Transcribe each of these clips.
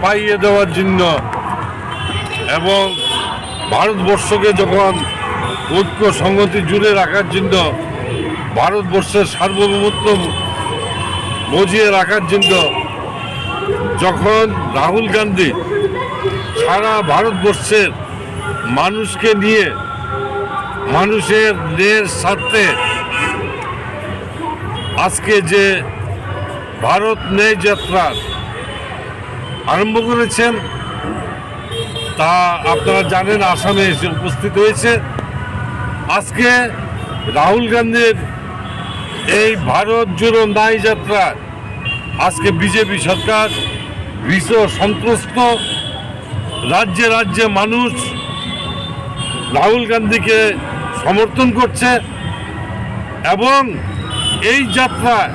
পাইয়ে দেওয়ার জন্য এবং ভারতবর্ষকে যখন ঐক্য সংহতি জুড়ে রাখার জন্য, ভারতবর্ষের সার্বভৌমত্ব বজিয়ে রাখার জন্য যখন রাহুল গান্ধী সারা ভারতবর্ষের মানুষকে নিয়ে মানুষের ন্যায়ের স্বার্থে আজকে যে ভারত ন্যায় যাত্রা আরম্ভ করেছেন, তা আপনারা জানেন আসামে এসে উপস্থিত হয়েছে। আজকে রাহুল গান্ধীর এই ভারত জোড়ো ন্যায় যাত্রা আজকে বিজেপি সরকার ভীষণ সন্ত্রস্ত। রাজ্যে রাজ্যে মানুষ রাহুল গান্ধীকে সমর্থন করছে এবং এই যাত্রায়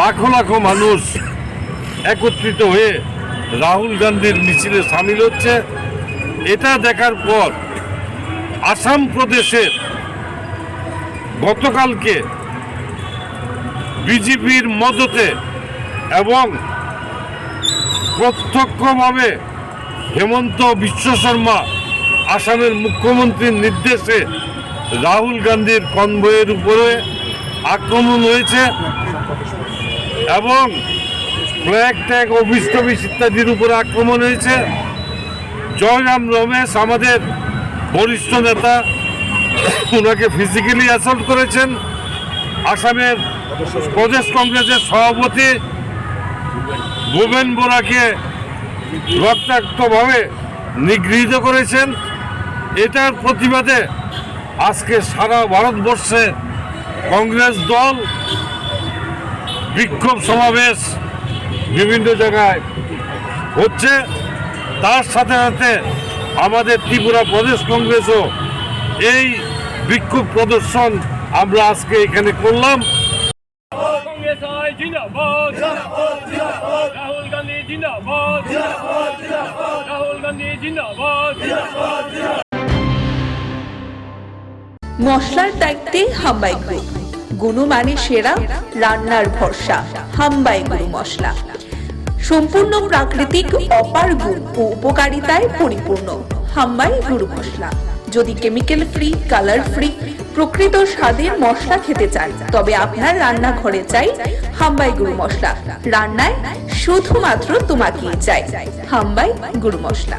লাখো লাখো মানুষ একত্রিত হয়ে রাহুল গান্ধীর মিছিলে সামিল হচ্ছে। এটা দেখার পর আসাম প্রদেশের গতকালকে বিজেপির মদতে এবং প্রত্যক্ষভাবে হেমন্ত বিশ্ব শর্মা আসামের মুখ্যমন্ত্রীর নির্দেশে রাহুল গান্ধীর কনভয়ের উপরে আক্রমণ হয়েছে এবং ফ্ল্যাগ ট্যাগ অফিস টফিস ইত্যাদির উপরে আক্রমণ হয়েছে। জয়রাম রমেশ আমাদের বরিষ্ঠ নেতা, ওনাকে ফিজিক্যালি অ্যাসল্ট করেছেন। আসামের প্রদেশ কংগ্রেসের সভাপতি ভূপেন বোরাকে রক্তাক্তভাবে নিগৃহীত করেছেন। এটার প্রতিবাদে আজকে সারা ভারতবর্ষে কংগ্রেস দল বিক্ষোভ সমাবেশ বিভিন্ন জায়গায় হচ্ছে। তার সাথে সাথে আমাদের ত্রিপুরা প্রদেশ কংগ্রেসও এই বিক্ষোভ প্রদর্শন আমরা আজকে এখানে করলাম। রাহুল গান্ধী জিন্দাবাদ, রাহুল গান্ধী জিন্দাবাদ। মশলার দায়িত্বে হাম্বাই গ্রুপ, গুণমানে সেরা, রান্নার ভরসা। হাম্বাই গুরু মশলা সম্পূর্ণ প্রাকৃতিক, অপার গুণ ও উপকারিতায় পরিপূর্ণ। হাম্বাই গুরু মশলা। যদি কেমিক্যাল ফ্রি, কালার ফ্রি, প্রকৃত স্বাদের মশলা খেতে চান, তবে আপনার রান্নাঘরে চাই হাম্বাই গুরু মশলা। রান্নায় শুধুমাত্র তোমাকেই চাই হাম্বাই গুরু মশলা।